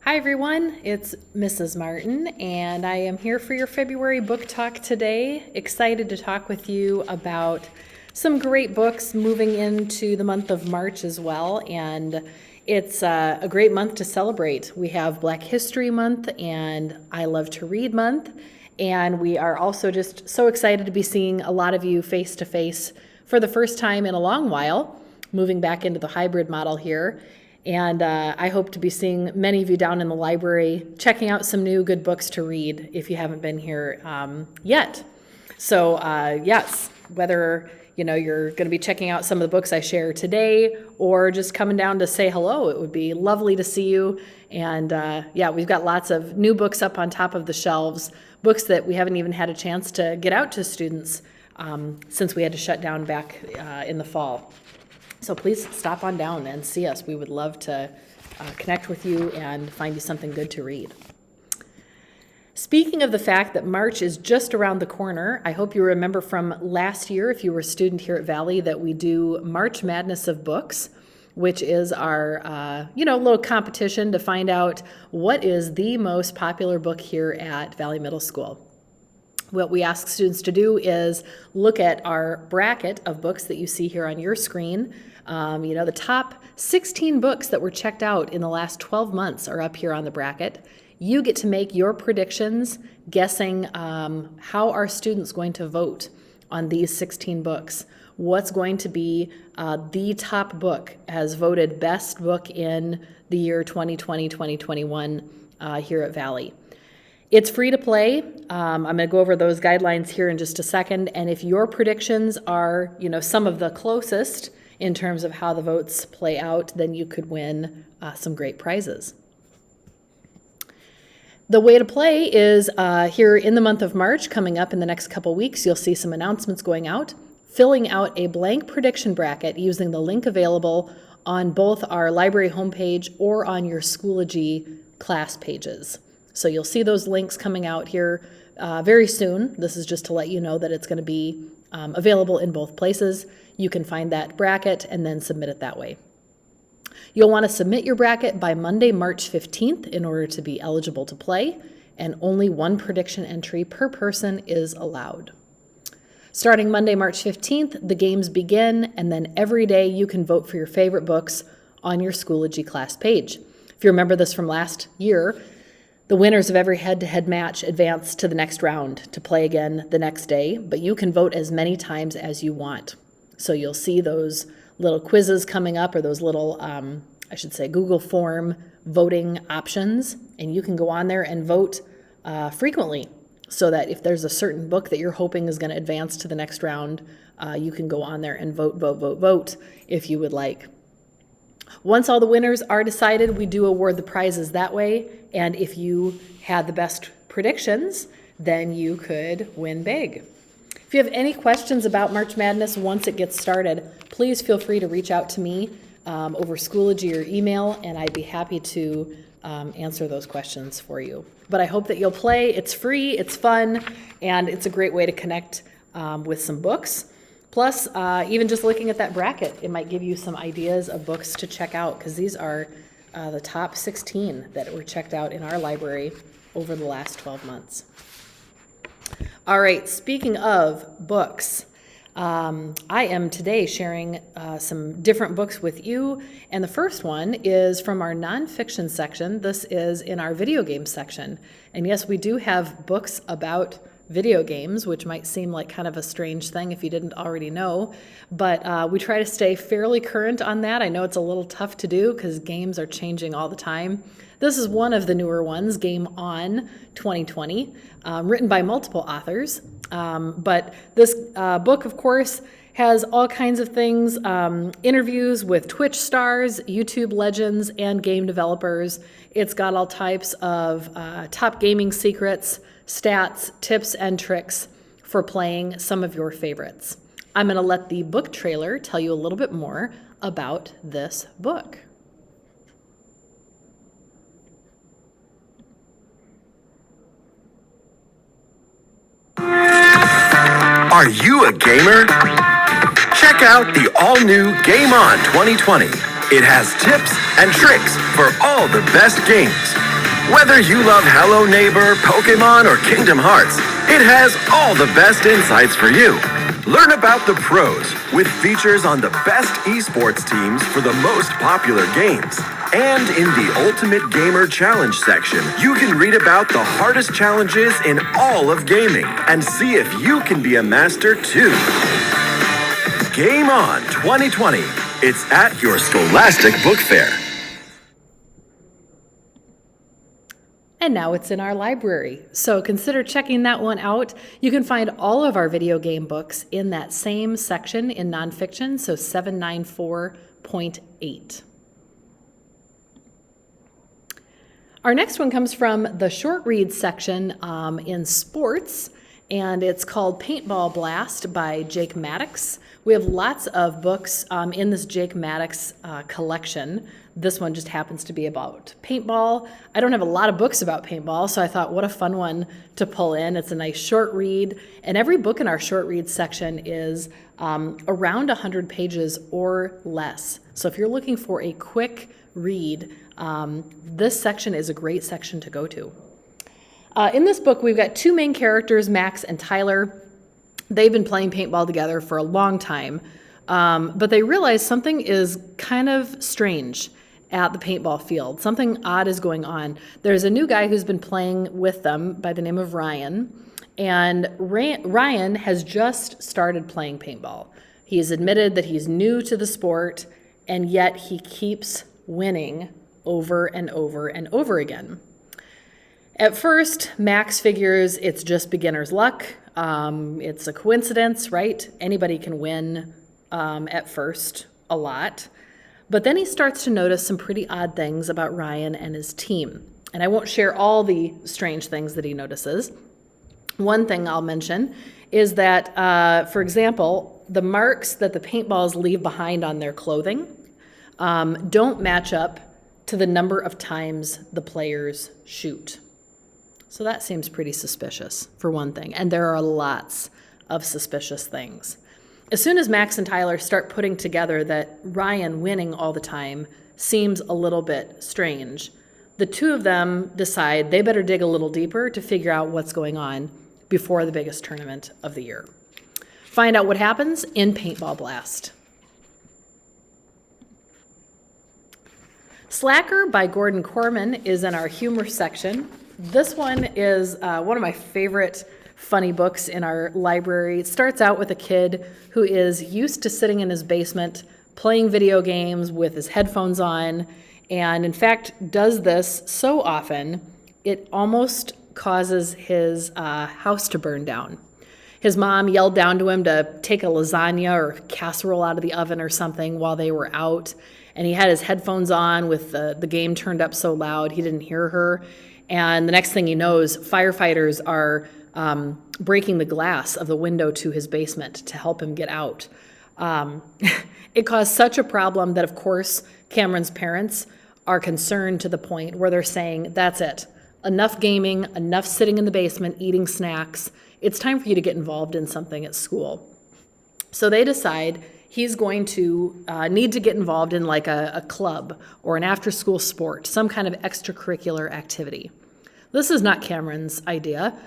Hi everyone, it's Mrs. Martin, and I am here for your February book talk today. Excited to talk with you about some great books moving into the month of March as well, and it's a great month to celebrate. We have Black History Month and I Love to Read Month, and we are also just so excited to be seeing a lot of you face to face for the first time in a long while, moving back into the hybrid model here. And I hope to be seeing many of you down in the library, checking out some new good books to read if you haven't been here yet. So yes, whether you're going to be checking out some of the books I share today or just coming down to say hello, it would be lovely to see you. And yeah, we've got lots of new books up on top of the shelves, books that we haven't even had a chance to get out to students since we had to shut down back in the fall. So please stop on down and see us. We would love to connect with you and find you something good to read. Speaking of the fact that March is just around the corner, I hope you remember from last year, if you were a student here at Valley, that we do March Madness of Books, which is our little competition to find out what is the most popular book here at Valley Middle School. What we ask students to do is look at our bracket of books that you see here on your screen. The top 16 books that were checked out in the last 12 months are up here on the bracket. You get to make your predictions, guessing how are students going to vote on these 16 books. What's going to be the top book as voted best book in the year 2020-2021 here at Valley. It's free to play. I'm going to go over those guidelines here in just a second. And if your predictions are, some of the closest in terms of how the votes play out, then you could win some great prizes. The way to play is here in the month of March, coming up in the next couple weeks, you'll see some announcements going out, filling out a blank prediction bracket using the link available on both our library homepage or on your Schoology class pages. So you'll see those links coming out here very soon. This is just to let you know that it's going to be available in both places. You can find that bracket and then submit it that way. You'll want to submit your bracket by Monday, March 15th in order to be eligible to play, and only one prediction entry per person is allowed. Starting Monday, March 15th, the games begin, and then every day you can vote for your favorite books on your Schoology class page. If you remember this from last year, the winners of every head-to-head match advance to the next round to play again the next day, but you can vote as many times as you want. So you'll see those little quizzes coming up, or those little, Google form voting options, and you can go on there and vote frequently, so that if there's a certain book that you're hoping is going to advance to the next round, you can go on there and vote if you would like. Once all the winners are decided, we do award the prizes that way, and if you had the best predictions, then you could win big. If you have any questions about March Madness once it gets started, please feel free to reach out to me over Schoology or email, and I'd be happy to answer those questions for you. But I hope that you'll play. It's free, it's fun, and it's a great way to connect with some books. Plus, even just looking at that bracket, it might give you some ideas of books to check out, because these are the top 16 that were checked out in our library over the last 12 months. All right, speaking of books, I am today sharing some different books with you, and the first one is from our nonfiction section. This is in our video game section, and yes, we do have books about video games, which might seem like kind of a strange thing if you didn't already know, but we try to stay fairly current on that. I know it's a little tough to do because games are changing all the time. This is one of the newer ones, Game On 2020, written by multiple authors, but this book, of course, has all kinds of things, interviews with Twitch stars, YouTube legends, and game developers. It's got all types of top gaming secrets, stats, tips, and tricks for playing some of your favorites. I'm going to let the book trailer tell you a little bit more about this book. Are you a gamer? Check out the all-new Game On 2020. It has tips and tricks for all the best games. Whether you love Hello Neighbor, Pokemon, or Kingdom Hearts, it has all the best insights for you. Learn about the pros with features on the best esports teams for the most popular games. And in the Ultimate Gamer Challenge section, you can read about the hardest challenges in all of gaming and see if you can be a master too. Game On 2020. It's at your Scholastic Book Fair. And now it's in our library. So consider checking that one out. You can find all of our video game books in that same section in nonfiction, so 794.8. Our next one comes from the short read section in sports, and it's called Paintball Blast by Jake Maddox. We have lots of books in this Jake Maddox collection. This one just happens to be about paintball. I don't have a lot of books about paintball, so I thought what a fun one to pull in. It's a nice short read, and every book in our short read section is around 100 pages or less. So if you're looking for a quick read, this section is a great section to go to. In this book, we've got two main characters, Max and Tyler. They've been playing paintball together for a long time, but they realize something is kind of strange at the paintball field. Something odd is going on. There's a new guy who's been playing with them by the name of Ryan, and Ryan has just started playing paintball. He's admitted that he's new to the sport, and yet he keeps winning over and over and over again. At first, Max figures it's just beginner's luck. It's a coincidence, right? Anybody can win at first a lot. But then he starts to notice some pretty odd things about Ryan and his team. And I won't share all the strange things that he notices. One thing I'll mention is that, for example, the marks that the paintballs leave behind on their clothing don't match up to the number of times the players shoot. So that seems pretty suspicious, for one thing. And there are lots of suspicious things. As soon as Max and Tyler start putting together that Ryan winning all the time seems a little bit strange, the two of them decide they better dig a little deeper to figure out what's going on before the biggest tournament of the year. Find out what happens in Paintball Blast. Slacker by Gordon Korman is in our humor section. This one is one of my favorite funny books in our library. It starts out with a kid who is used to sitting in his basement playing video games with his headphones on, and in fact does this so often it almost causes his house to burn down. His mom yelled down to him to take a lasagna or casserole out of the oven or something while they were out, and he had his headphones on with the game turned up so loud he didn't hear her. And the next thing he knows, firefighters are breaking the glass of the window to his basement to help him get out. It caused such a problem that, of course, Cameron's parents are concerned to the point where they're saying, that's it. Enough gaming, enough sitting in the basement, eating snacks. It's time for you to get involved in something at school. So they decide he's going to need to get involved in like a club or an after-school sport, some kind of extracurricular activity. This is not Cameron's idea.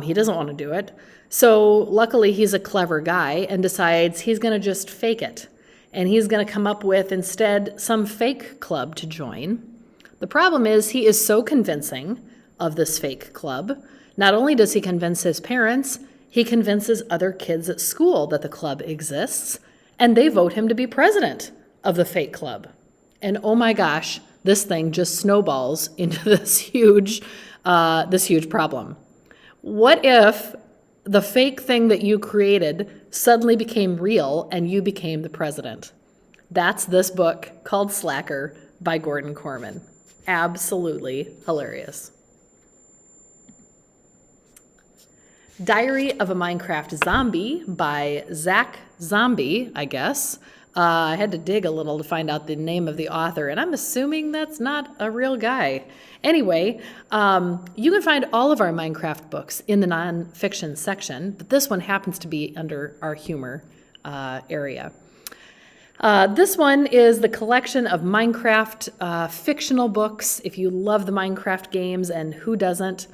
He doesn't want to do it. So luckily he's a clever guy and decides he's going to just fake it. And he's going to come up with instead some fake club to join. The problem is he is so convincing of this fake club. Not only does he convince his parents, he convinces other kids at school that the club exists, and they vote him to be president of the fake club. And oh my gosh, this thing just snowballs into this huge problem. What if the fake thing that you created suddenly became real and you became the president? That's this book called Slacker by Gordon Korman. Absolutely hilarious. Diary of a Minecraft Zombie by Zach Zombie, I guess. I had to dig a little to find out the name of the author, and I'm assuming that's not a real guy. Anyway, you can find all of our Minecraft books in the nonfiction section, but this one happens to be under our humor area. This one is the collection of Minecraft fictional books. If you love the Minecraft games, and who doesn't,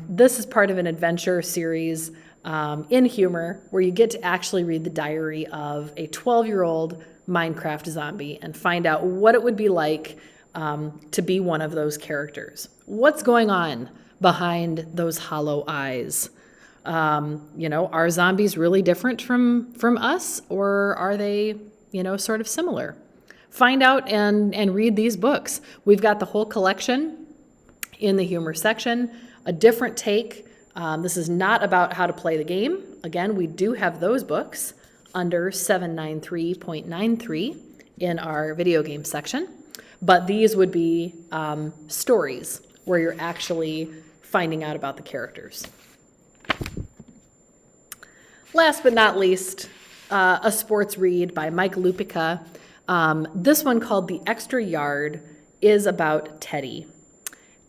this is part of an adventure series in humor where you get to actually read the diary of a 12-year-old Minecraft zombie and find out what it would be like to be one of those characters. What's going on behind those hollow eyes? Are zombies really different from us, or are they, sort of similar? Find out and read these books. We've got the whole collection in the humor section, a different take. This is not about how to play the game. Again, we do have those books under 793.93 in our video game section, but these would be stories where you're actually finding out about the characters. Last but not least, a sports read by Mike Lupica. This one, called The Extra Yard, is about Teddy.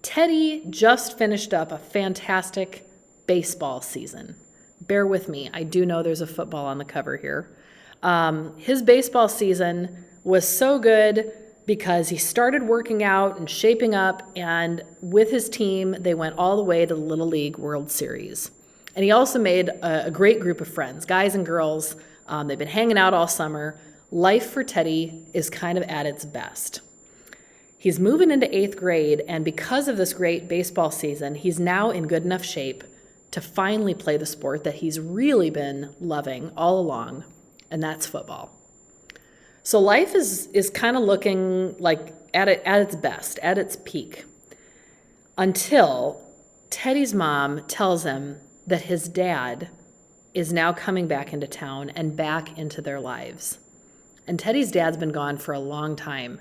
Teddy just finished up a fantastic baseball season. Bear with me, I do know there's a football on the cover here. His baseball season was so good because he started working out and shaping up, and with his team, they went all the way to the Little League World Series. And he also made a great group of friends, guys and girls. They've been hanging out all summer. Life for Teddy is kind of at its best. He's moving into 8th grade, and because of this great baseball season, he's now in good enough shape to finally play the sport that he's really been loving all along, and that's football. So life is kind of looking like at its best, at its peak, until Teddy's mom tells him that his dad is now coming back into town and back into their lives. And Teddy's dad's been gone for a long time,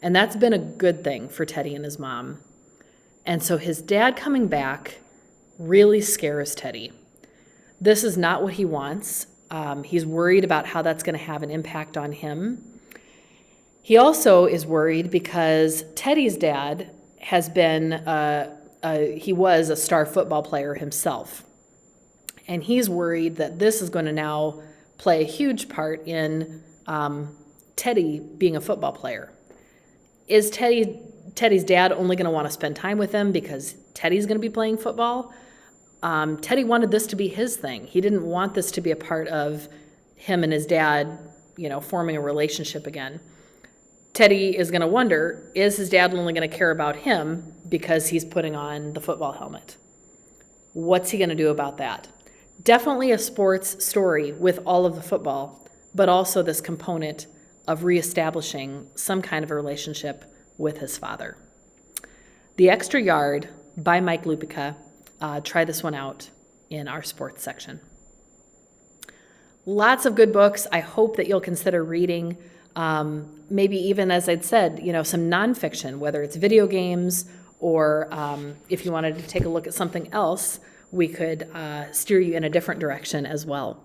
and that's been a good thing for Teddy and his mom. And so his dad coming back really scares Teddy. This is not what he wants. He's worried about how that's going to have an impact on him. He also is worried because Teddy's dad has been, he was a star football player himself. And he's worried that this is going to now play a huge part in Teddy being a football player. Is Teddy's dad only going to want to spend time with him because Teddy's going to be playing football? Teddy wanted this to be his thing. He didn't want this to be a part of him and his dad, forming a relationship again. Teddy is going to wonder, is his dad only going to care about him because he's putting on the football helmet? What's he going to do about that? Definitely a sports story with all of the football, but also this component of reestablishing some kind of a relationship with his father. The Extra Yard by Mike Lupica. Try this one out in our sports section. Lots of good books. I hope that you'll consider reading, maybe even, as I'd said, some nonfiction, whether it's video games or if you wanted to take a look at something else, we could steer you in a different direction as well.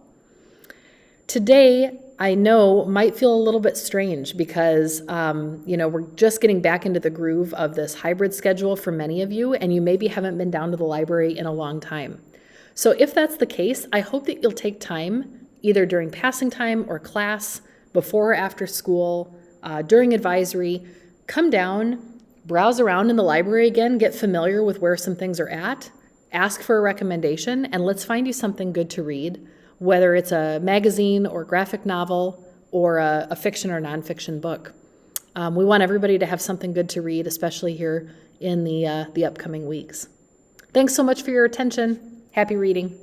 Today, I know, might feel a little bit strange because, we're just getting back into the groove of this hybrid schedule for many of you, and you maybe haven't been down to the library in a long time. So if that's the case, I hope that you'll take time, either during passing time or class, before or after school, during advisory, come down, browse around in the library again, get familiar with where some things are at, ask for a recommendation, and let's find you something good to read, whether it's a magazine or graphic novel or a fiction or nonfiction book. We want everybody to have something good to read, especially here in the upcoming weeks. Thanks so much for your attention. Happy reading.